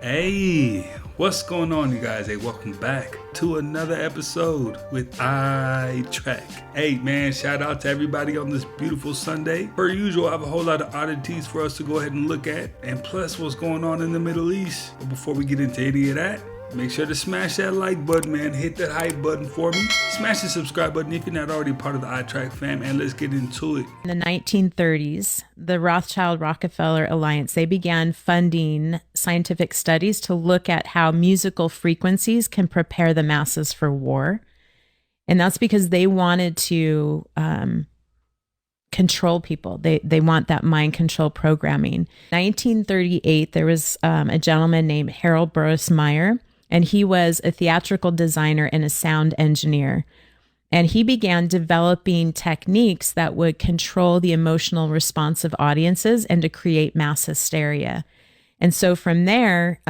Hey, what's going on, you guys? Hey, welcome back to another episode with iTrack. Hey, man, shout out to everybody on this beautiful Sunday. Per usual, I have a whole lot of oddities for us to go ahead and look at, and plus what's going on in the Middle East. But before we get into any of that, make sure to smash that like button, man. Hit that hype button for me. Smash the subscribe button if you're not already part of the iTrack fam, and let's get into it. In the 1930s, the Rothschild-Rockefeller Alliance, they began funding scientific studies to look at how musical frequencies can prepare the masses for war. And that's because they wanted to control people. They want that mind control programming. 1938, there was a gentleman named Harold Burroughs Meyer, and he was a theatrical designer and a sound engineer. And he began developing techniques that would control the emotional response of audiences and to create mass hysteria. And so from there,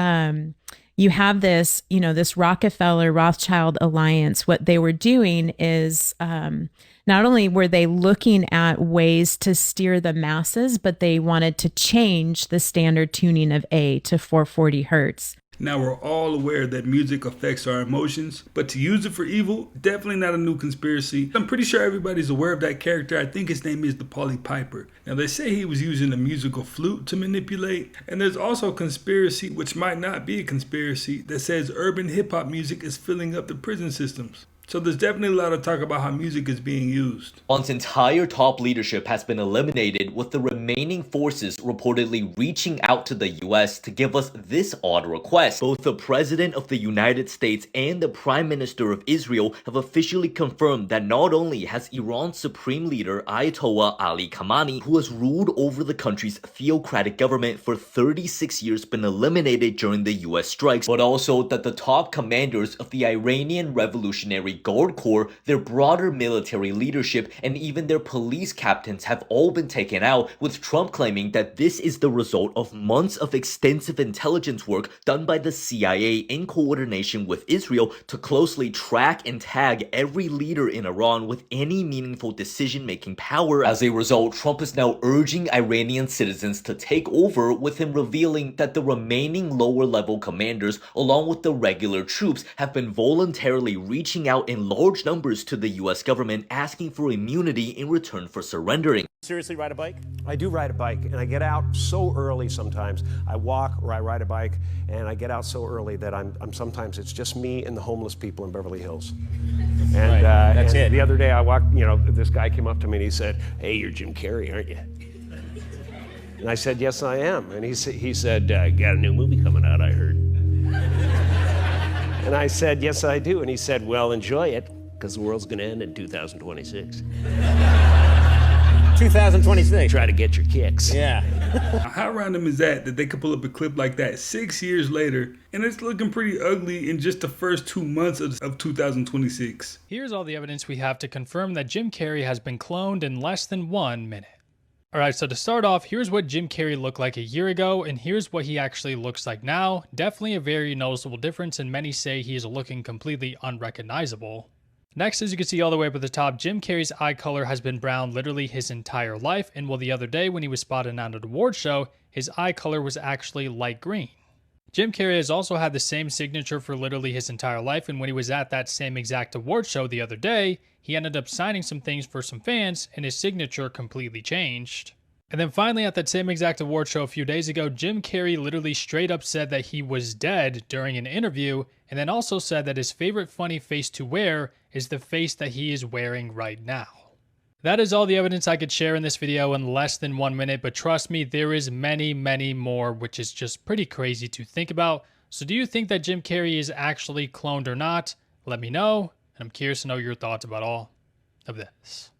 you have this, this Rockefeller-Rothschild alliance. What they were doing is not only were they looking at ways to steer the masses, but they wanted to change the standard tuning of A to 440 hertz. Now, we're all aware that music affects our emotions, but to use it for evil, definitely not a new conspiracy. I'm pretty sure everybody's aware of that character. I think his name is the Polly Piper. Now, they say he was using a musical flute to manipulate, and there's also a conspiracy, which might not be a conspiracy, that says urban hip-hop music is filling up the prison systems. So there's definitely a lot of talk about how music is being used. Iran's entire top leadership has been eliminated, with the remaining forces reportedly reaching out to the US to give us this odd request. Both the President of the United States and the Prime Minister of Israel have officially confirmed that not only has Iran's supreme leader Ayatollah Ali Khamenei, who has ruled over the country's theocratic government for 36 years, been eliminated during the US strikes, but also that the top commanders of the Iranian Revolutionary Guard Corps, their broader military leadership, and even their police captains have all been taken out, with Trump claiming that this is the result of months of extensive intelligence work done by the CIA in coordination with Israel to closely track and tag every leader in Iran with any meaningful decision-making power. As a result, Trump is now urging Iranian citizens to take over, with him revealing that the remaining lower-level commanders, along with the regular troops, have been voluntarily reaching out in large numbers to the US government, asking for immunity in return for surrendering. Seriously ride a bike? I do ride a bike, and I get out so early sometimes. I walk or I ride a bike, and I get out so early that I'm sometimes it's just me and the homeless people in Beverly Hills. And, That's it. The other day I walked, this guy came up to me and he said, "Hey, you're Jim Carrey, aren't you?" And I said, "Yes, I am." And he said, "Got a new movie coming out, I heard." And I said, "Yes, I do." And he said, "Well, enjoy it, because the world's going to end in 2026. 2026. Try to get your kicks." Yeah. How random is that they could pull up a clip like that 6 years later, and it's looking pretty ugly in just the first 2 months of 2026. Here's all the evidence we have to confirm that Jim Carrey has been cloned in less than 1 minute. Alright, so to start off, here's what Jim Carrey looked like a year ago, and here's what he actually looks like now. Definitely a very noticeable difference, and many say he is looking completely unrecognizable. Next, as you can see all the way up at the top, Jim Carrey's eye color has been brown literally his entire life, and while the other day when he was spotted on an award show, his eye color was actually light green. Jim Carrey has also had the same signature for literally his entire life, and when he was at that same exact award show the other day, he ended up signing some things for some fans, and his signature completely changed. And then finally, at that same exact award show a few days ago, Jim Carrey literally straight up said that he was dead during an interview, and then also said that his favorite funny face to wear is the face that he is wearing right now. That is all the evidence I could share in this video in less than 1 minute, but trust me, there is many, many more, which is just pretty crazy to think about. So do you think that Jim Carrey is actually cloned or not? Let me know, and I'm curious to know your thoughts about all of this.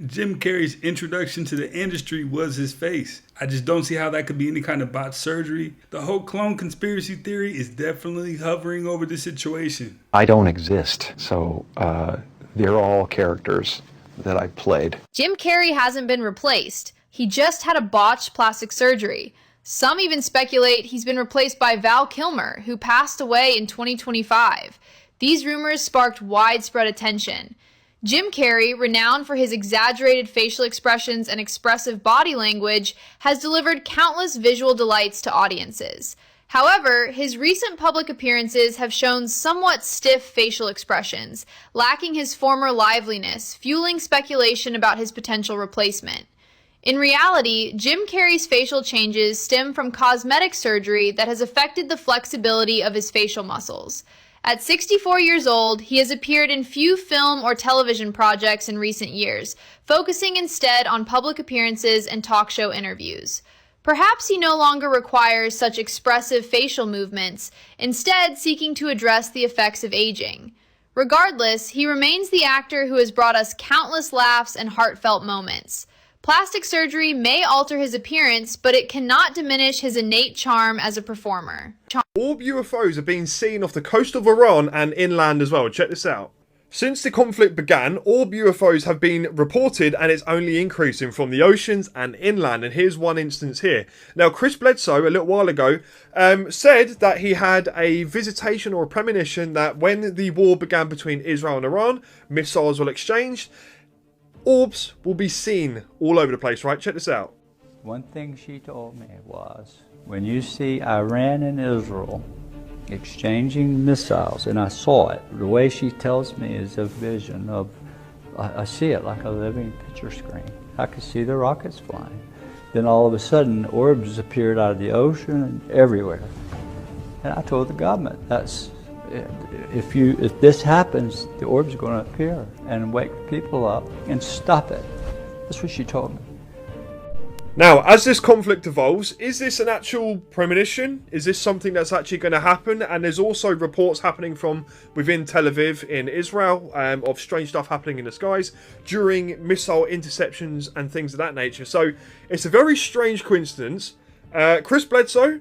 Jim Carrey's introduction to the industry was his face. I just don't see how that could be any kind of bot surgery. The whole clone conspiracy theory is definitely hovering over the situation. I don't exist, so they're all characters that I played. Jim Carrey hasn't been replaced. He just had a botched plastic surgery. Some even speculate he's been replaced by Val Kilmer, who passed away in 2025. These rumors sparked widespread attention. Jim Carrey, renowned for his exaggerated facial expressions and expressive body language, has delivered countless visual delights to audiences. However, his recent public appearances have shown somewhat stiff facial expressions, lacking his former liveliness, fueling speculation about his potential replacement. In reality, Jim Carrey's facial changes stem from cosmetic surgery that has affected the flexibility of his facial muscles. At 64 years old, he has appeared in few film or television projects in recent years, focusing instead on public appearances and talk show interviews. Perhaps he no longer requires such expressive facial movements, instead seeking to address the effects of aging. Regardless, he remains the actor who has brought us countless laughs and heartfelt moments. Plastic surgery may alter his appearance, but it cannot diminish his innate charm as a performer. Orb UFOs are being seen off the coast of Iran and inland as well. Check this out. Since the conflict began, orb UFOs have been reported and it's only increasing from the oceans and inland. And here's one instance here. Now, Chris Bledsoe, a little while ago, said that he had a visitation or a premonition that when the war began between Israel and Iran, missiles were exchanged, orbs will be seen all over the place, right? Check this out. One thing she told me was, when you see Iran and Israel exchanging missiles, and I saw it, the way she tells me is a vision of, I see it like a living picture screen. I could see the rockets flying. Then all of a sudden, orbs appeared out of the ocean and everywhere. And I told the government, if this happens, the orbs are going to appear and wake people up and stop it. That's what she told me. Now, as this conflict evolves, is this an actual premonition? Is this something that's actually going to happen? And there's also reports happening from within Tel Aviv in Israel of strange stuff happening in the skies during missile interceptions and things of that nature. So it's a very strange coincidence. Chris Bledsoe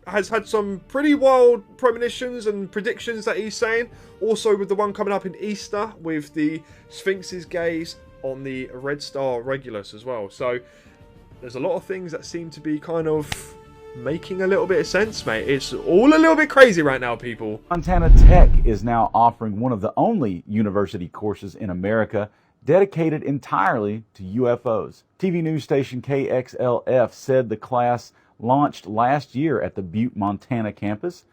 has had some pretty wild premonitions and predictions that he's saying. Also with the one coming up in Easter with the Sphinx's gaze on the Red Star Regulus as well. So there's a lot of things that seem to be kind of making a little bit of sense, mate. It's all a little bit crazy right now, people. Montana Tech is now offering one of the only university courses in America dedicated entirely to UFOs. TV news station KXLF said the class launched last year at the Butte, Montana campus.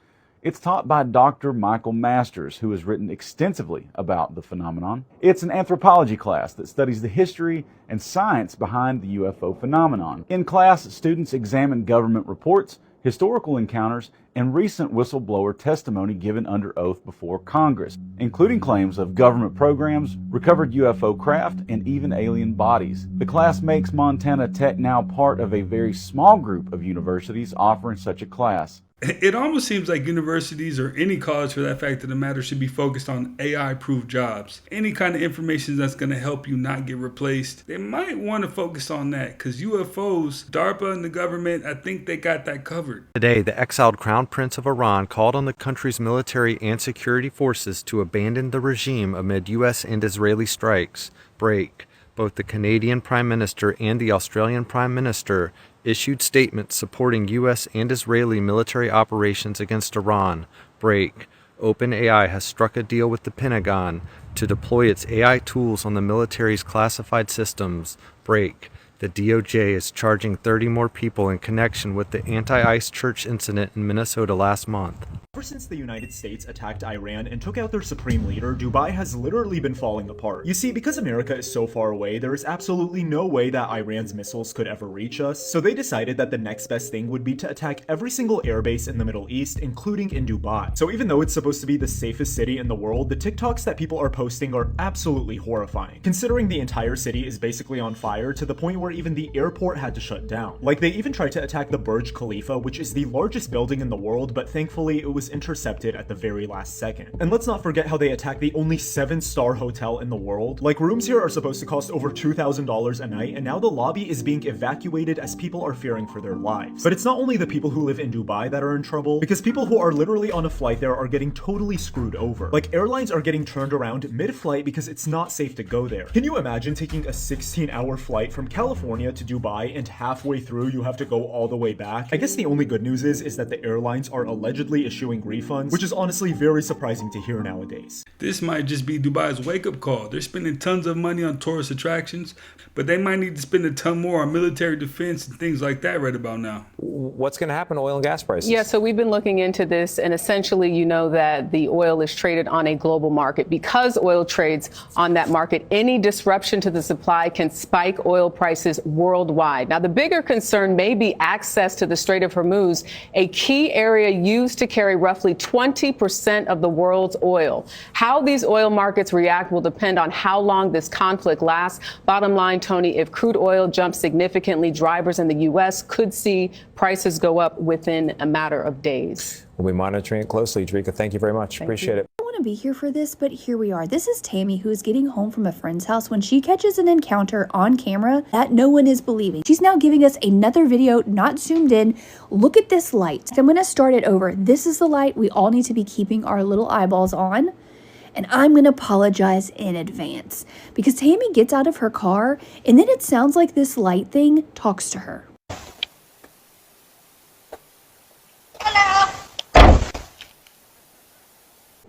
It's taught by Dr. Michael Masters, who has written extensively about the phenomenon. It's an anthropology class that studies the history and science behind the UFO phenomenon. In class, students examine government reports, historical encounters, and recent whistleblower testimony given under oath before Congress, including claims of government programs, recovered UFO craft, and even alien bodies. The class makes Montana Tech now part of a very small group of universities offering such a class. It almost seems like universities, or any college for that fact of the matter, should be focused on AI-proof jobs. Any kind of information that's going to help you not get replaced, they might want to focus on that, because UFOs, DARPA and the government, I think they got that covered. Today, the exiled Crown Prince of Iran called on the country's military and security forces to abandon the regime amid U.S. and Israeli strikes. Break. Both the Canadian Prime Minister and the Australian Prime Minister issued statements supporting U.S. and Israeli military operations against Iran. Break. OpenAI has struck a deal with the Pentagon to deploy its AI tools on the military's classified systems. Break. The DOJ is charging 30 more people in connection with the anti-ICE church incident in Minnesota last month. Ever since the United States attacked Iran and took out their supreme leader, Dubai has literally been falling apart. You see, because America is so far away, there is absolutely no way that Iran's missiles could ever reach us, so they decided that the next best thing would be to attack every single airbase in the Middle East, including in Dubai. So even though it's supposed to be the safest city in the world, the TikToks that people are posting are absolutely horrifying, considering the entire city is basically on fire to the point where even the airport had to shut down. Like, they even tried to attack the Burj Khalifa, which is the largest building in the world, but thankfully it was intercepted at the very last second. And let's not forget how they attacked the only 7-star hotel in the world. Like, rooms here are supposed to cost over $2,000 a night, and now the lobby is being evacuated as people are fearing for their lives. But it's not only the people who live in Dubai that are in trouble, because people who are literally on a flight there are getting totally screwed over. Like, airlines are getting turned around mid-flight because it's not safe to go there. Can you imagine taking a 16-hour flight from California to Dubai and halfway through you have to go all the way back? I guess the only good news is that the airlines are allegedly issuing bank refunds, which is honestly very surprising to hear nowadays. This might just be Dubai's wake-up call. They're spending tons of money on tourist attractions, but they might need to spend a ton more on military defense and things like that right about now. What's going to happen to oil and gas prices? Yeah, so we've been looking into this, and essentially, you know that the oil is traded on a global market. Because oil trades on that market, any disruption to the supply can spike oil prices worldwide. Now, the bigger concern may be access to the Strait of Hormuz, a key area used to carry roughly 20% of the world's oil. How these oil markets react will depend on how long this conflict lasts. Bottom line, Tony, if crude oil jumps significantly, drivers in the U.S. could see prices go up within a matter of days. We'll be monitoring it closely. Tarika, thank you very much. Appreciate it. I don't want to be here for this, but here we are. This is Tammy, who is getting home from a friend's house when she catches an encounter on camera that no one is believing. She's now giving us another video, not zoomed in. Look at this light. I'm going to start it over. This is the light we all need to be keeping our little eyeballs on. And I'm going to apologize in advance because Tammy gets out of her car and then it sounds like this light thing talks to her.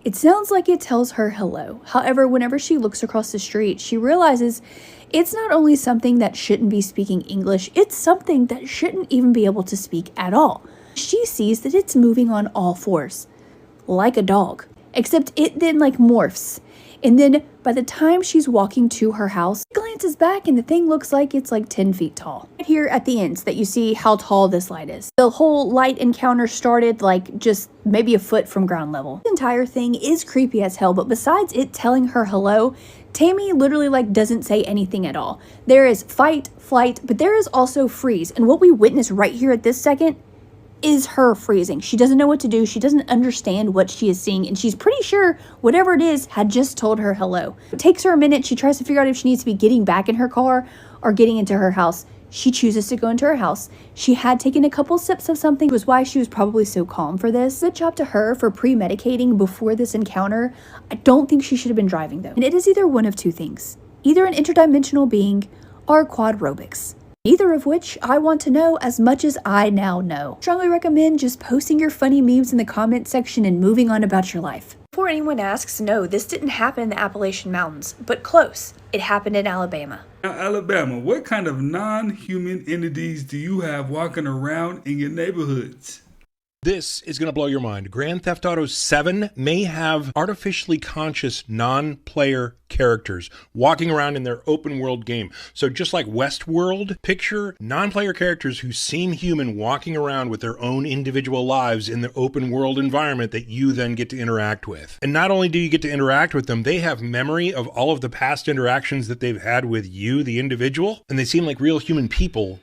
It sounds like it tells her hello. However, whenever she looks across the street, she realizes it's not only something that shouldn't be speaking English, it's something that shouldn't even be able to speak at all. She sees that it's moving on all fours, like a dog, except it then morphs. And then by the time she's walking to her house, she glances back and the thing looks like it's 10 feet tall. Right here at the ends that you see how tall this light is. The whole light encounter started just maybe a foot from ground level. The entire thing is creepy as hell, but besides it telling her hello, Tammy literally doesn't say anything at all. There is fight, flight, but there is also freeze. And what we witness right here at this second is her freezing. She doesn't know what to do. She doesn't understand what she is seeing, and she's pretty sure whatever it is had just told her hello. It takes her a minute. She tries to figure out if she needs to be getting back in her car or getting into her house. She chooses to go into her house. She had taken a couple sips of something, which was why she was probably so calm for this. Good job to her for pre-medicating before this encounter. I don't think she should have been driving though. And it is either one of two things. Either an interdimensional being or quadrobics. Neither of which I want to know as much as I now know. Strongly recommend just posting your funny memes in the comment section and moving on about your life. Before anyone asks, no, this didn't happen in the Appalachian Mountains, but close. It happened in Alabama. Now, Alabama, what kind of non-human entities do you have walking around in your neighborhoods? This is going to blow your mind. Grand Theft Auto 7 may have artificially conscious non-player characters walking around in their open world game. So just like Westworld, picture non-player characters who seem human walking around with their own individual lives in the open world environment that you then get to interact with. And not only do you get to interact with them, they have memory of all of the past interactions that they've had with you, the individual, and they seem like real human people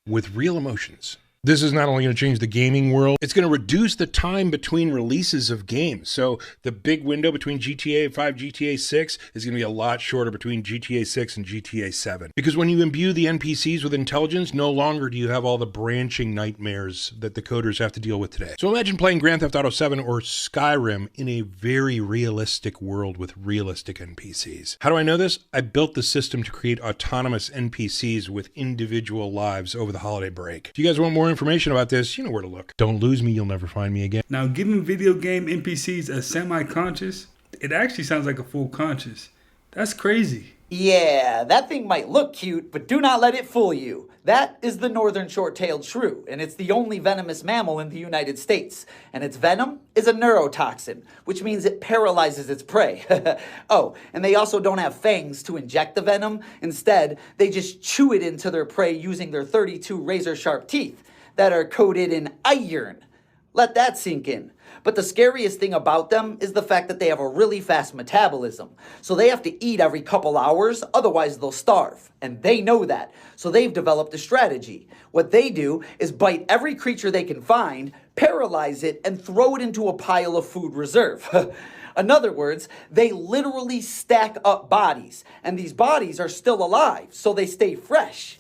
with real emotions. This is not only going to change the gaming world, it's going to reduce the time between releases of games. So the big window between GTA 5 and GTA 6 is going to be a lot shorter between GTA 6 and GTA 7. Because when you imbue the NPCs with intelligence, no longer do you have all the branching nightmares that the coders have to deal with today. So imagine playing Grand Theft Auto 7 or Skyrim in a very realistic world with realistic NPCs. How do I know this? I built the system to create autonomous NPCs with individual lives over the holiday break. If you guys want more information about this, you know where to look. Don't lose me, you'll never find me again. Now, giving video game NPCs a semi-conscious, it actually sounds like a full conscious. That's crazy. Yeah, that thing might look cute, but do not let it fool you. That is the northern short-tailed shrew, and it's the only venomous mammal in the United States. And its venom is a neurotoxin, which means it paralyzes its prey. Oh, and they also don't have fangs to inject the venom. Instead, they just chew it into their prey using their 32 razor-sharp teeth that are coated in iron. Let that sink in. But the scariest thing about them is the fact that they have a really fast metabolism. So they have to eat every couple hours, otherwise they'll starve. And they know that. So they've developed a strategy. What they do is bite every creature they can find, paralyze it, and throw it into a pile of food reserve. In other words, they literally stack up bodies. And these bodies are still alive, so they stay fresh.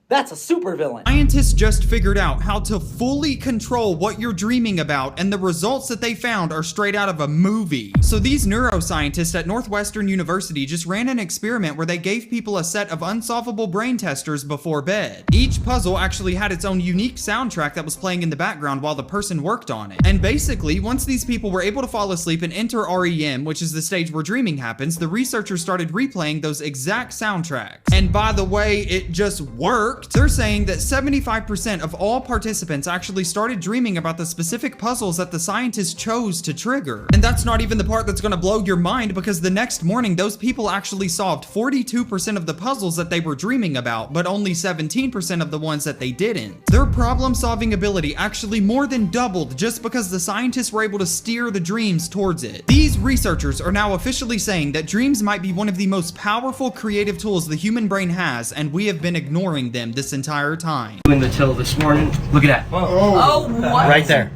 That's a supervillain. Scientists just figured out how to fully control what you're dreaming about, and the results that they found are straight out of a movie. So these neuroscientists at Northwestern University just ran an experiment where they gave people a set of unsolvable brain testers before bed. Each puzzle actually had its own unique soundtrack that was playing in the background while the person worked on it. And basically, once these people were able to fall asleep and enter REM, which is the stage where dreaming happens, the researchers started replaying those exact soundtracks. And by the way, it just worked. They're saying that 75% of all participants actually started dreaming about the specific puzzles that the scientists chose to trigger. And that's not even the part that's gonna blow your mind, because the next morning, those people actually solved 42% of the puzzles that they were dreaming about, but only 17% of the ones that they didn't. Their problem-solving ability actually more than doubled just because the scientists were able to steer the dreams towards it. These researchers are now officially saying that dreams might be one of the most powerful creative tools the human brain has, and we have been ignoring them this entire time. In the till this morning, look at that. Oh, what? Right there.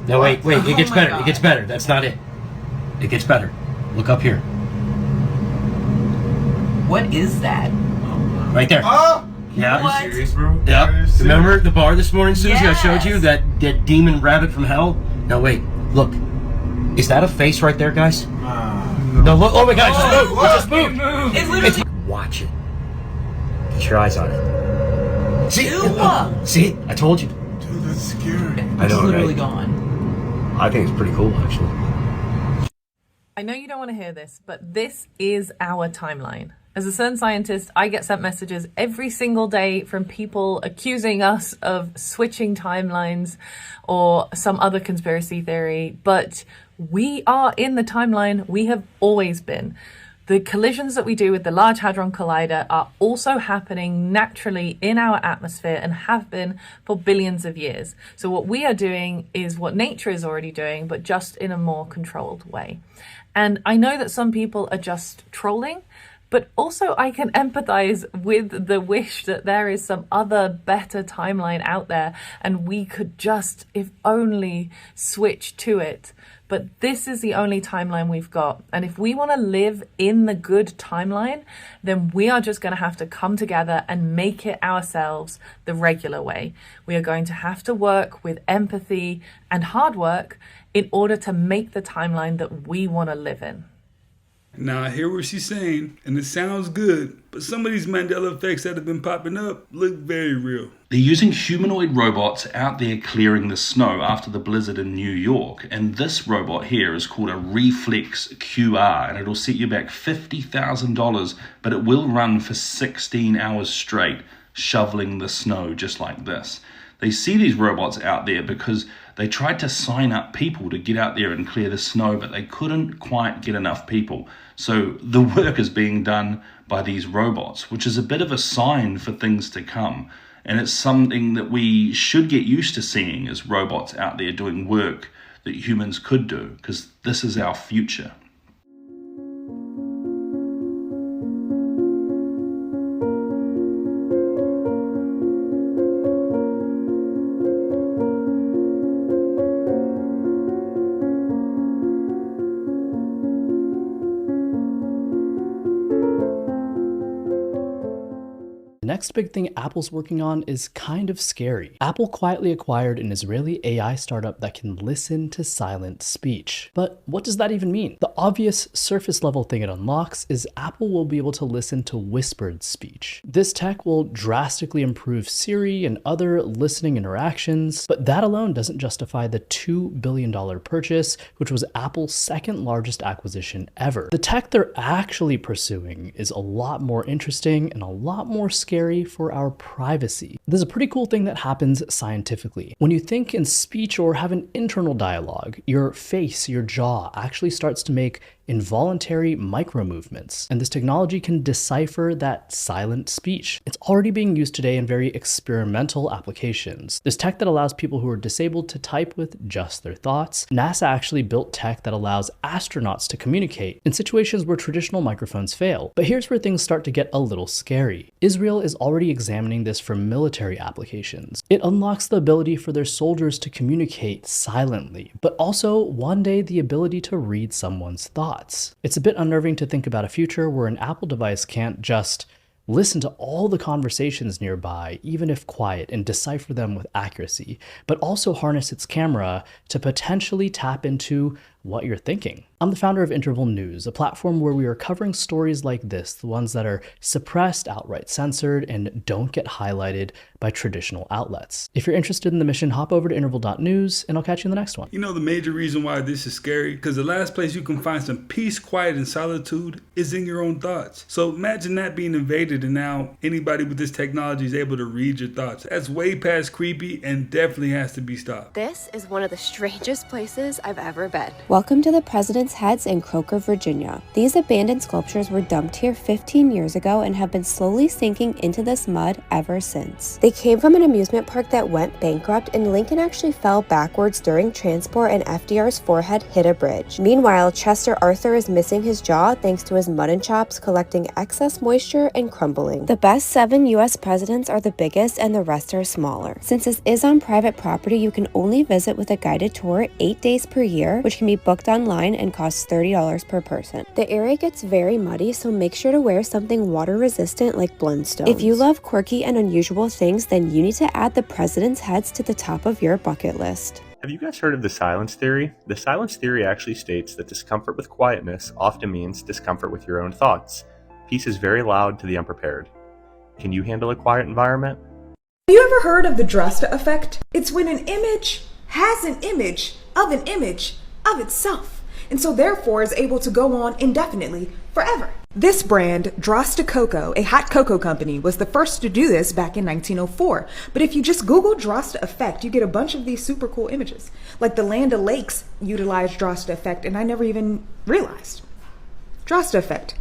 No, wait, it gets better. It gets better. That's not it. It gets better. Look up here. What is that? Right there. Oh! Yeah. What? Are you serious, bro? Yeah. Remember the bar this morning, Susie? Yes. I showed you that demon rabbit from hell? No, wait. Look. Is that a face right there, guys? No, look. Oh my God, it just moved. It just moved. It's literally... Watch it. Get your eyes on it. See? See? I told you. Dude, that's scary. I know, It's literally right? gone. I think it's pretty cool, actually. I know you don't want to hear this, but this is our timeline. As a CERN scientist, I get sent messages every single day from people accusing us of switching timelines or some other conspiracy theory, but we are in the timeline we have always been. The collisions that we do with the Large Hadron Collider are also happening naturally in our atmosphere and have been for billions of years. So what we are doing is what nature is already doing, but just in a more controlled way. And I know that some people are just trolling, but also I can empathize with the wish that there is some other better timeline out there and we could just, if only, switch to it. But this is the only timeline we've got. And if we want to live in the good timeline, then we are just going to have to come together and make it ourselves the regular way. We are going to have to work with empathy and hard work in order to make the timeline that we want to live in. Now, I hear what she's saying, and it sounds good, but some of these Mandela effects that have been popping up look very real. They're using humanoid robots out there clearing the snow after the blizzard in New York, and this robot here is called a Reflex QR, and it'll set you back $50,000, but it will run for 16 hours straight, shoveling the snow just like this. They see these robots out there because they tried to sign up people to get out there and clear the snow, but they couldn't quite get enough people. So the work is being done by these robots, which is a bit of a sign for things to come. And it's something that we should get used to seeing as robots out there doing work that humans could do, because this is our future. The next big thing Apple's working on is kind of scary. Apple quietly acquired an Israeli AI startup that can listen to silent speech. But what does that even mean? The obvious surface level thing it unlocks is Apple will be able to listen to whispered speech. This tech will drastically improve Siri and other listening interactions, but that alone doesn't justify the $2 billion purchase, which was Apple's second largest acquisition ever. The tech they're actually pursuing is a lot more interesting and a lot more scary for our privacy. This is a pretty cool thing that happens scientifically. When you think in speech or have an internal dialogue, your face, your jaw actually starts to make involuntary micro movements, and this technology can decipher that silent speech. It's already being used today in very experimental applications. There's tech that allows people who are disabled to type with just their thoughts. NASA actually built tech that allows astronauts to communicate in situations where traditional microphones fail. But here's where things start to get a little scary. Israel is already examining this for military applications. It unlocks the ability for their soldiers to communicate silently, but also one day the ability to read someone's thoughts. It's a bit unnerving to think about a future where an Apple device can't just listen to all the conversations nearby, even if quiet, and decipher them with accuracy, but also harness its camera to potentially tap into what you're thinking. I'm the founder of Interval News, a platform where we are covering stories like this, the ones that are suppressed, outright censored, and don't get highlighted by traditional outlets. If you're interested in the mission, hop over to interval.news, and I'll catch you in the next one. You know the major reason why this is scary? Because the last place you can find some peace, quiet, and solitude is in your own thoughts. So imagine that being invaded, and now anybody with this technology is able to read your thoughts. That's way past creepy and definitely has to be stopped. This is one of the strangest places I've ever been. Welcome to the President's Heads in Croker, Virginia. These abandoned sculptures were dumped here 15 years ago and have been slowly sinking into this mud ever since. They came from an amusement park that went bankrupt, and Lincoln actually fell backwards during transport and FDR's forehead hit a bridge. Meanwhile, Chester Arthur is missing his jaw thanks to his mutton chops collecting excess moisture and crumbling. The best 7 US presidents are the biggest and the rest are smaller. Since this is on private property, you can only visit with a guided tour 8 days per year, which can be booked online and costs $30 per person. The area gets very muddy, so make sure to wear something water resistant like Blundstones. If you love quirky and unusual things, then you need to add the President's Heads to the top of your bucket list. Have you guys heard of the silence theory? The silence theory actually states that discomfort with quietness often means discomfort with your own thoughts. Peace is very loud to the unprepared. Can you handle a quiet environment? Have you ever heard of the Drosta effect? It's when an image has an image of itself, and so therefore is able to go on indefinitely, forever. This brand, Drosta Cocoa, a hot cocoa company, was the first to do this back in 1904. But if you just Google Drosta effect, you get a bunch of these super cool images. Like the Land O'Lakes utilized Drosta effect, and I never even realized. Drosta effect.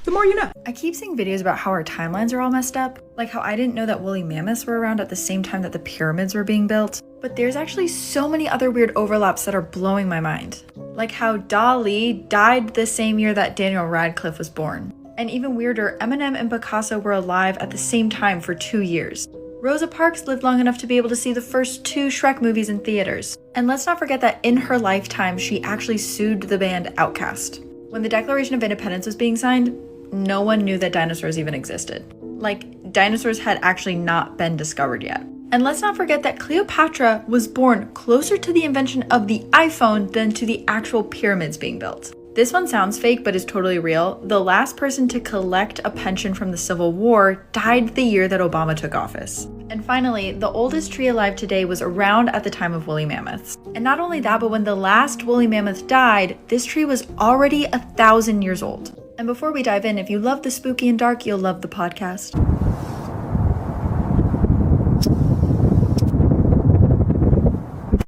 The more you know. I keep seeing videos about how our timelines are all messed up, like how I didn't know that woolly mammoths were around at the same time that the pyramids were being built. But there's actually so many other weird overlaps that are blowing my mind. Like how Dali died the same year that Daniel Radcliffe was born. And even weirder, Eminem and Picasso were alive at the same time for 2 years. Rosa Parks lived long enough to be able to see the first 2 Shrek movies in theaters. And let's not forget that in her lifetime, she actually sued the band Outkast. When the Declaration of Independence was being signed, no one knew that dinosaurs even existed. Like, dinosaurs had actually not been discovered yet. And let's not forget that Cleopatra was born closer to the invention of the iPhone than to the actual pyramids being built. This one sounds fake, but is totally real. The last person to collect a pension from the Civil War died the year that Obama took office. And finally, the oldest tree alive today was around at the time of woolly mammoths. And not only that, but when the last woolly mammoth died, this tree was already 1,000 years old. And before we dive in, if you love the spooky and dark, you'll love the podcast.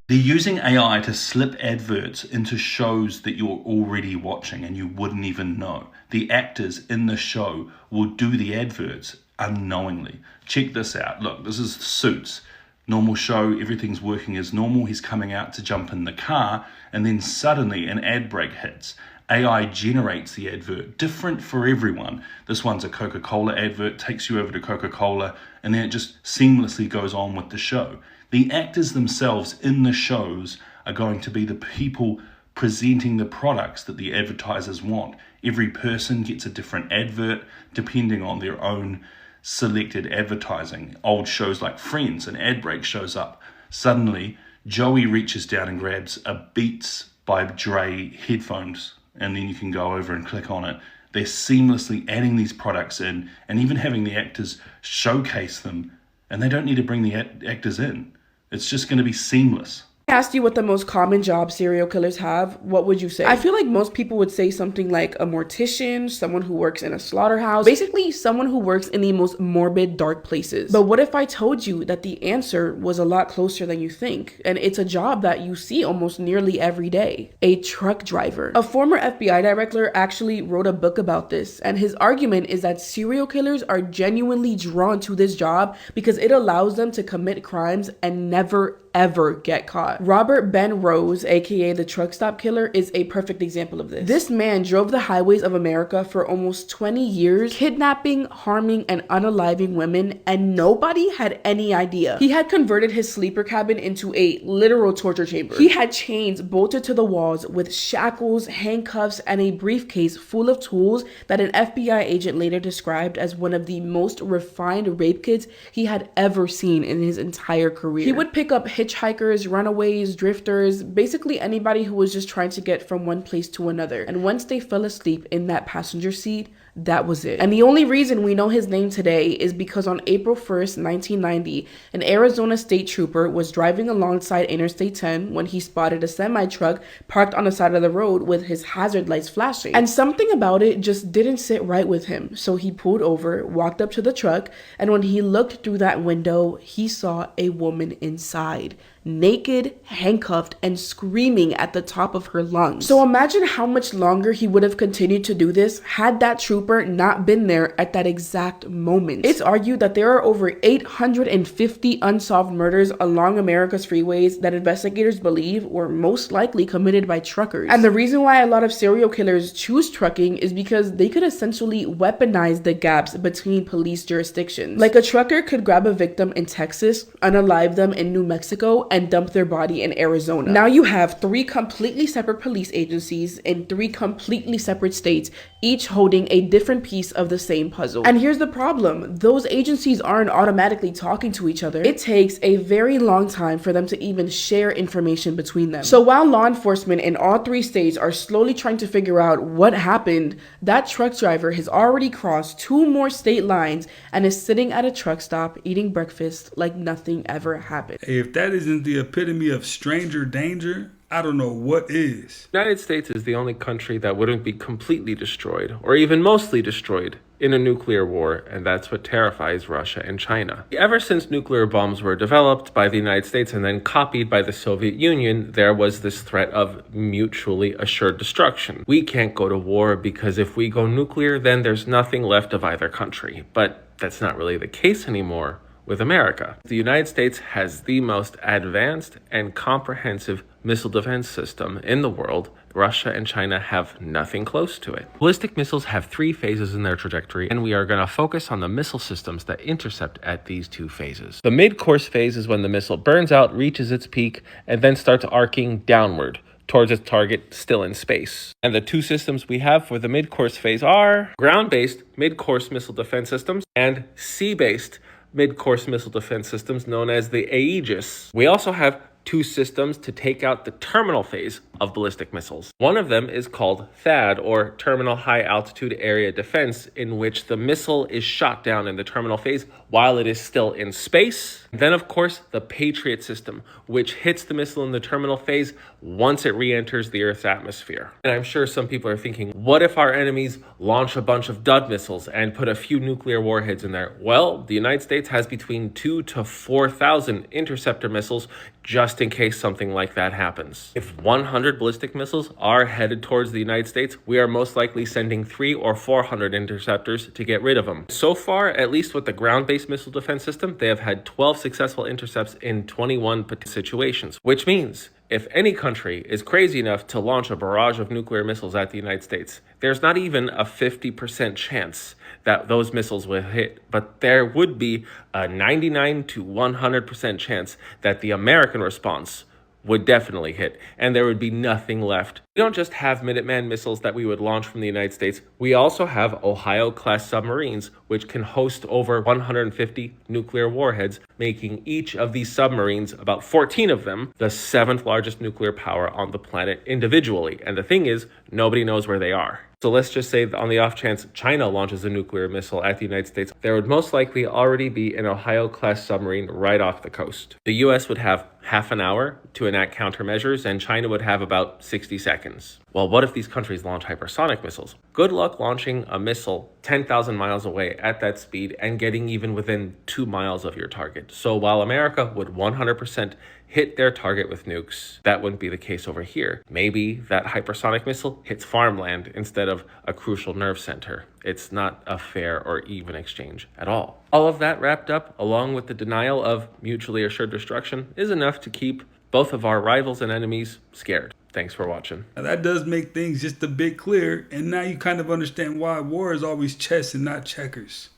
They're using AI to slip adverts into shows that you're already watching and you wouldn't even know. The actors in the show will do the adverts unknowingly. Check this out. Look, this is Suits. Normal show, everything's working as normal. He's coming out to jump in the car, and then suddenly an ad break hits. AI generates the advert, different for everyone. This one's a Coca-Cola advert, takes you over to Coca-Cola, and then it just seamlessly goes on with the show. The actors themselves in the shows are going to be the people presenting the products that the advertisers want. Every person gets a different advert depending on their own selected advertising. Old shows like Friends, an ad break shows up. Suddenly, Joey reaches down and grabs a Beats by Dre headphones, and then you can go over and click on it. They're seamlessly adding these products in and even having the actors showcase them, and they don't need to bring the actors in. It's just going to be seamless. I asked you what the most common job serial killers have, what would you say? I feel like most people would say something like a mortician, someone who works in a slaughterhouse, basically someone who works in the most morbid, dark places. But what if I told you that the answer was a lot closer than you think, and it's a job that you see almost nearly every day? A truck driver. A former FBI director actually wrote a book about this, and his argument is that serial killers are genuinely drawn to this job because it allows them to commit crimes and never ever get caught. Robert Ben Rose, aka the truck stop killer, is a perfect example of this. This man drove the highways of America for almost 20 years, kidnapping, harming, and unaliving women, and nobody had any idea. He had converted his sleeper cabin into a literal torture chamber. He had chains bolted to the walls with shackles, handcuffs, and a briefcase full of tools that an FBI agent later described as one of the most refined rape kits he had ever seen in his entire career. He would pick up hitchhikers, runaways, drifters, basically anybody who was just trying to get from one place to another. And once they fell asleep in that passenger seat, that was it. And the only reason we know his name today is because on April 1st, 1990, an Arizona state trooper was driving alongside Interstate 10 when he spotted a semi-truck parked on the side of the road with his hazard lights flashing. And something about it just didn't sit right with him. So he pulled over, walked up to the truck, and when he looked through that window, he saw a woman inside, naked, handcuffed, and screaming at the top of her lungs. So imagine how much longer he would have continued to do this had that trooper not been there at that exact moment. It's argued that there are over 850 unsolved murders along America's freeways that investigators believe were most likely committed by truckers. And the reason why a lot of serial killers choose trucking is because they could essentially weaponize the gaps between police jurisdictions. Like a trucker could grab a victim in Texas, unalive them in New Mexico, and dump their body in Arizona. Now you have 3 completely separate police agencies in 3 completely separate states, each holding a different piece of the same puzzle. And here's the problem. Those agencies aren't automatically talking to each other. It takes a very long time for them to even share information between them. So while law enforcement in all 3 states are slowly trying to figure out what happened, that truck driver has already crossed 2 more state lines and is sitting at a truck stop eating breakfast like nothing ever happened. Hey, if that isn't the epitome of stranger danger, I don't know what is. The United States is the only country that wouldn't be completely destroyed, or even mostly destroyed, in a nuclear war, and that's what terrifies Russia and China. Ever since nuclear bombs were developed by the United States and then copied by the Soviet Union, there was this threat of mutually assured destruction. We can't go to war because if we go nuclear, then there's nothing left of either country. But that's not really the case anymore with America. The United States has the most advanced and comprehensive missile defense system in the world. Russia and China have nothing close to it. Ballistic missiles have 3 phases in their trajectory, and we are going to focus on the missile systems that intercept at these 2 phases. The mid-course phase is when the missile burns out, reaches its peak, and then starts arcing downward towards its target still in space. And the 2 systems we have for the mid-course phase are ground-based mid-course missile defense systems and sea-based mid-course missile defense systems known as the Aegis. We also have 2 systems to take out the terminal phase of ballistic missiles. One of them is called THAAD, or Terminal High Altitude Area Defense, in which the missile is shot down in the terminal phase while it is still in space. Then, of course, the Patriot system, which hits the missile in the terminal phase once it re-enters the Earth's atmosphere. And I'm sure some people are thinking, what if our enemies launch a bunch of dud missiles and put a few nuclear warheads in there? Well, the United States has between 2,000 to 4,000 interceptor missiles just in case something like that happens. If 100 ballistic missiles are headed towards the United States, we are most likely sending 300 or 400 interceptors to get rid of them. So far, at least with the ground-based missile defense system, they have had 12 successful intercepts in 21 situations, which means if any country is crazy enough to launch a barrage of nuclear missiles at the United States, there's not even a 50% chance that those missiles will hit, but there would be a 99 to 100% chance that the American response would definitely hit, and there would be nothing left. We don't just have Minuteman missiles that we would launch from the United States. We also have Ohio-class submarines, which can host over 150 nuclear warheads, making each of these submarines, about 14 of them, the 7th largest nuclear power on the planet individually. And the thing is, nobody knows where they are. So let's just say that on the off chance China launches a nuclear missile at the United States, there would most likely already be an Ohio-class submarine right off the coast. The US would have half an hour to enact countermeasures, and China would have about 60 seconds. Well, what if these countries launch hypersonic missiles? Good luck launching a missile 10,000 miles away at that speed and getting even within 2 miles of your target. So while America would 100% hit their target with nukes, that wouldn't be the case over here. Maybe that hypersonic missile hits farmland instead of a crucial nerve center. It's not a fair or even exchange at all. All of that wrapped up, along with the denial of mutually assured destruction, is enough to keep both of our rivals and enemies scared. Thanks for watching. Now that does make things just a bit clear, and now you kind of understand why war is always chess and not checkers.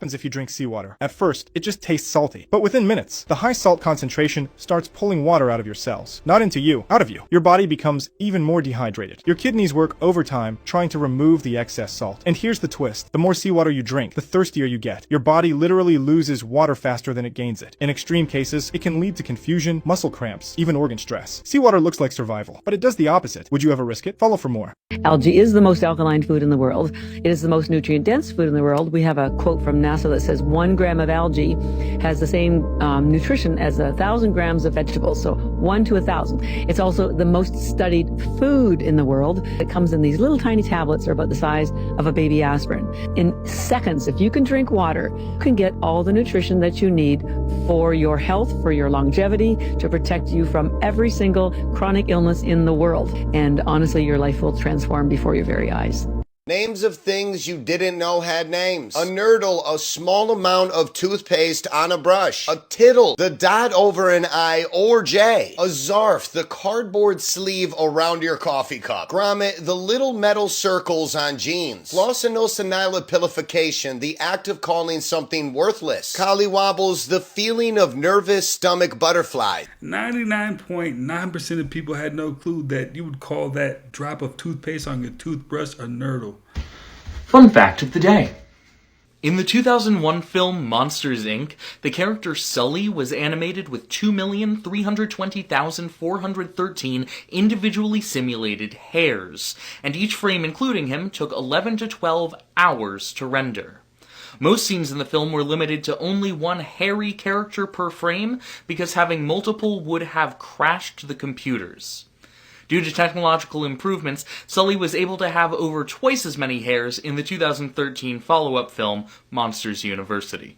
If you drink seawater. At first, it just tastes salty. But within minutes, the high salt concentration starts pulling water out of your cells. Not into you, out of you. Your body becomes even more dehydrated. Your kidneys work overtime trying to remove the excess salt. And here's the twist. The more seawater you drink, the thirstier you get. Your body literally loses water faster than it gains it. In extreme cases, it can lead to confusion, muscle cramps, even organ stress. Seawater looks like survival, but it does the opposite. Would you ever risk it? Follow for more. Algae is the most alkaline food in the world. It is the most nutrient-dense food in the world. We have a quote from NASA that says 1 gram of algae has the same nutrition as 1,000 grams of vegetables, so 1 to 1,000. It's also the most studied food in the world. It comes in these little tiny tablets, are about the size of a baby aspirin. In seconds, if you can drink water, you can get all the nutrition that you need for your health, for your longevity, to protect you from every single chronic illness in the world. And honestly, your life will transform before your very eyes. Names of things you didn't know had names. A nurdle, a small amount of toothpaste on a brush. A tittle, the dot over an I or J. A zarf, the cardboard sleeve around your coffee cup. Grommet, the little metal circles on jeans. Flossinosinylipilification, the act of calling something worthless. Collywobbles, the feeling of nervous stomach butterfly. 99.9% of people had no clue that you would call that drop of toothpaste on your toothbrush a nurdle. Fun fact of the day. In the 2001 film Monsters, Inc., the character Sully was animated with 2,320,413 individually simulated hairs, and each frame including him took 11 to 12 hours to render. Most scenes in the film were limited to only one hairy character per frame because having multiple would have crashed the computers. Due to technological improvements, Sully was able to have over twice as many hairs in the 2013 follow-up film, Monsters University.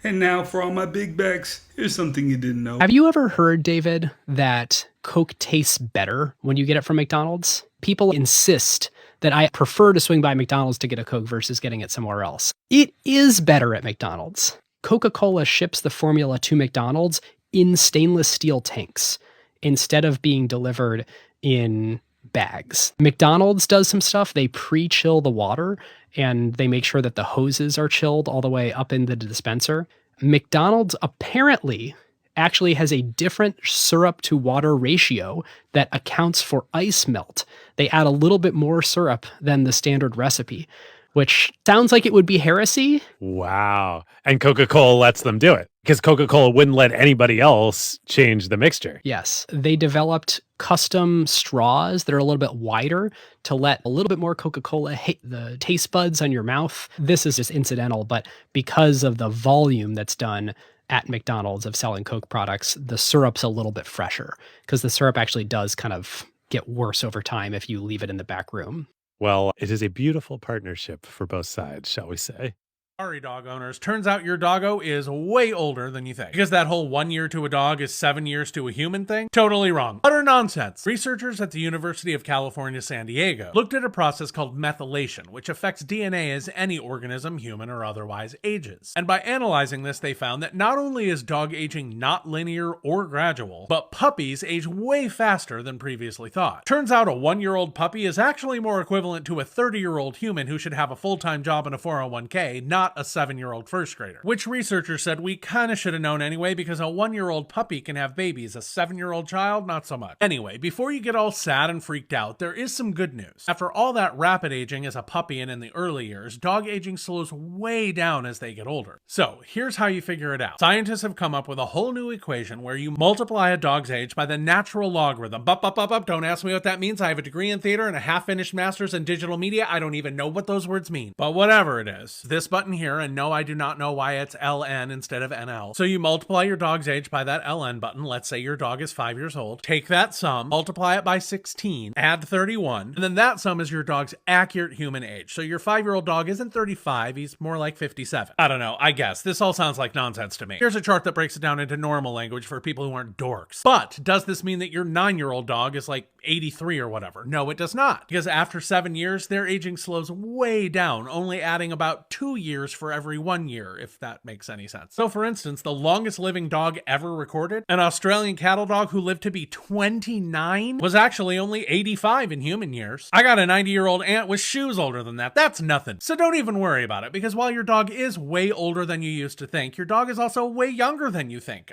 And now for all my big backs, here's something you didn't know. Have you ever heard, David, that Coke tastes better when you get it from McDonald's? People insist that I prefer to swing by McDonald's to get a Coke versus getting it somewhere else. It is better at McDonald's. Coca-Cola ships the formula to McDonald's in stainless steel tanks, instead of being delivered in bags. McDonald's does some stuff. They pre-chill the water and they make sure that the hoses are chilled all the way up in the dispenser. McDonald's apparently actually has a different syrup to water ratio that accounts for ice melt. They add a little bit more syrup than the standard recipe, which sounds like it would be heresy. Wow. And Coca-Cola lets them do it because Coca-Cola wouldn't let anybody else change the mixture. Yes. They developed custom straws that are a little bit wider to let a little bit more Coca-Cola hit the taste buds on your mouth. This is just incidental, but because of the volume that's done at McDonald's of selling Coke products, the syrup's a little bit fresher because the syrup actually does kind of get worse over time if you leave it in the back room. Well, it is a beautiful partnership for both sides, shall we say. Sorry, dog owners. Turns out your doggo is way older than you think. Because that whole 1 year to a dog is 7 years to a human thing? Totally wrong. Utter nonsense. Researchers at the University of California, San Diego looked at a process called methylation, which affects DNA as any organism, human or otherwise, ages. And by analyzing this, they found that not only is dog aging not linear or gradual, but puppies age way faster than previously thought. Turns out a 1-year-old puppy is actually more equivalent to a 30-year-old human who should have a full-time job and a 401k, not a 7-year-old first grader. Which researchers said we kinda should have known anyway because a 1-year-old puppy can have babies, a 7-year-old child, not so much. Anyway, before you get all sad and freaked out, there is some good news. After all that rapid aging as a puppy and in the early years, dog aging slows way down as they get older. So, here's how you figure it out. Scientists have come up with a whole new equation where you multiply a dog's age by the natural logarithm. Don't ask me what that means. I have a degree in theater and a half-finished master's in digital media. I don't even know what those words mean. But whatever it is, this button here, and no, I do not know why it's LN instead of NL. So you multiply your dog's age by that LN button. Let's say your dog is 5 years old. Take that sum, multiply it by 16, add 31, and then that sum is your dog's accurate human age. So your 5-year-old dog isn't 35, he's more like 57. I don't know, I guess. This all sounds like nonsense to me. Here's a chart that breaks it down into normal language for people who aren't dorks. But does this mean that your 9-year-old dog is like 83 or whatever? No, it does not. Because after 7 years, their aging slows way down, only adding about 2 years for every 1 year, if that makes any sense. So for instance, the longest living dog ever recorded, an Australian cattle dog who lived to be 29, was actually only 85 in human years. I got a 90-year-old aunt with shoes older than that. That's nothing. So don't even worry about it, because while your dog is way older than you used to think, your dog is also way younger than you think.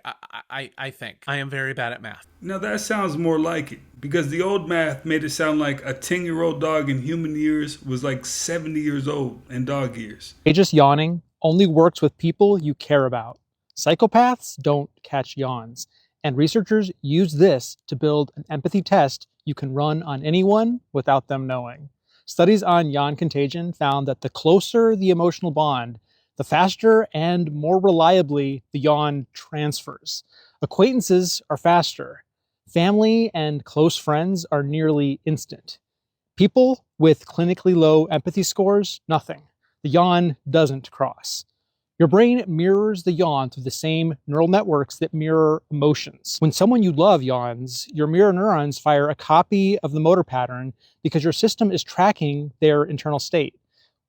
I think. I am very bad at math. Now that sounds more like it, because the old math made it sound like a 10-year-old dog in human years was like 70 years old in dog years. Aegis yawning only works with people you care about. Psychopaths don't catch yawns, and researchers use this to build an empathy test you can run on anyone without them knowing. Studies on yawn contagion found that the closer the emotional bond, the faster and more reliably the yawn transfers. Acquaintances are faster. Family and close friends are nearly instant. People with clinically low empathy scores, nothing. The yawn doesn't cross. Your brain mirrors the yawn through the same neural networks that mirror emotions. When someone you love yawns, your mirror neurons fire a copy of the motor pattern because your system is tracking their internal state.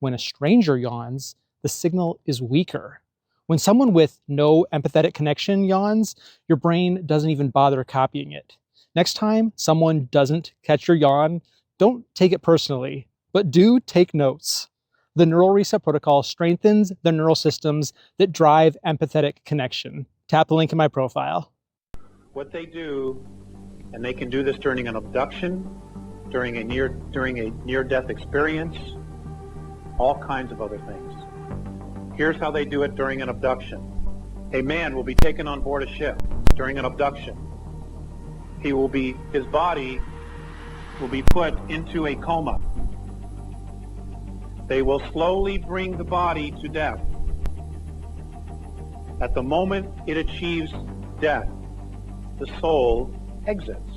When a stranger yawns, the signal is weaker. When someone with no empathetic connection yawns, your brain doesn't even bother copying it. Next time someone doesn't catch your yawn, don't take it personally, but do take notes. The neural reset protocol strengthens the neural systems that drive empathetic connection. Tap the link in my profile. What they do, and they can do this during an abduction, during a near-death experience, all kinds of other things. Here's how they do it during an abduction. A man will be taken on board a ship during an abduction. His body will be put into a coma. They will slowly bring the body to death. At the moment it achieves death, the soul exits.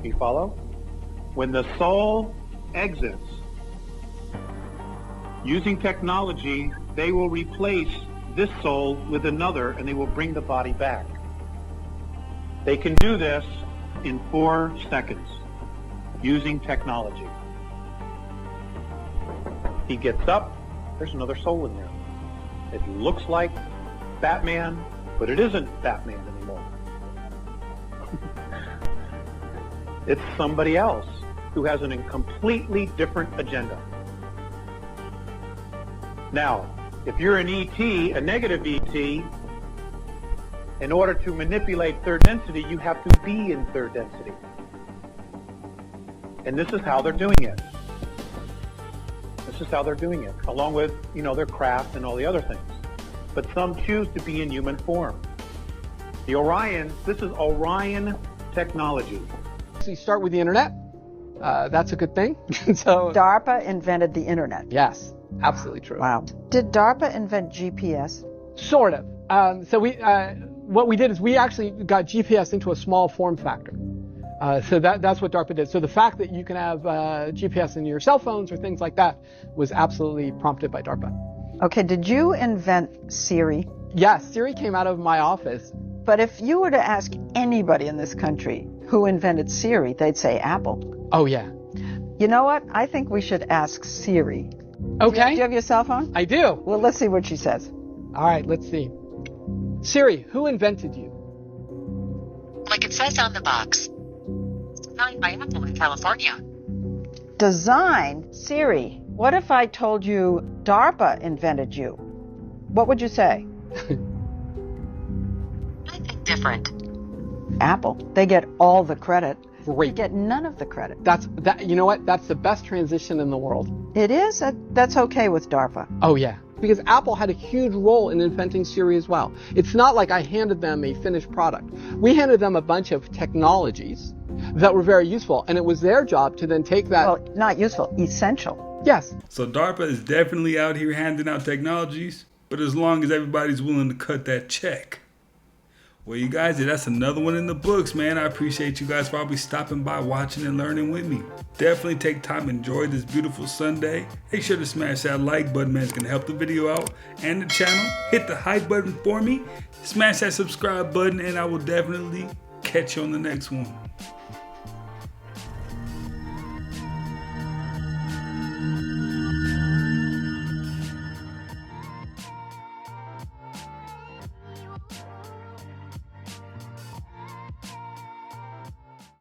You follow? When the soul exits, using technology, they will replace this soul with another, and they will bring the body back. They can do this in 4 seconds using technology. He gets up, there's another soul in there. It looks like Batman, but it isn't Batman anymore. It's somebody else who has a completely different agenda. Now, if you're an ET, a negative ET, in order to manipulate third density, you have to be in third density. And this is how they're doing it. This is how they're doing it, along with, their craft and all the other things. But some choose to be in human form. The Orion, this is Orion technology. So you start with the internet. That's a good thing. So DARPA invented the internet. Yes, absolutely true. Wow. Did DARPA invent GPS? Sort of. What we did is we actually got GPS into a small form factor. So that's what DARPA did. So the fact that you can have GPS in your cell phones or things like that was absolutely prompted by DARPA. Okay, did you invent Siri? Yes, Siri came out of my office. But if you were to ask anybody in this country who invented Siri, they'd say Apple. Oh, yeah. You know what? I think we should ask Siri. Okay. Do you have your cell phone? I do. Well, let's see what she says. All right, let's see. Siri, who invented you? Like it says on the box. Designed by Apple in California. Designed? Siri, what if I told you DARPA invented you? What would you say? I think different. Apple. They get all the credit. Great. They get none of the credit. You know what? That's the best transition in the world. It is? That's okay with DARPA. Oh, yeah. Because Apple had a huge role in inventing Siri as well. It's not like I handed them a finished product. We handed them a bunch of technologies that were very useful, and it was their job to then take that... Well, not useful, essential. Yes. So DARPA is definitely out here handing out technologies, but as long as everybody's willing to cut that check. Well, you guys, that's another one in the books, man. I appreciate you guys probably stopping by, watching and learning with me. Definitely take time and enjoy this beautiful Sunday. Make sure to smash that like button, man. It's going to help the video out and the channel. Hit the hype button for me. Smash that subscribe button, and I will definitely catch you on the next one.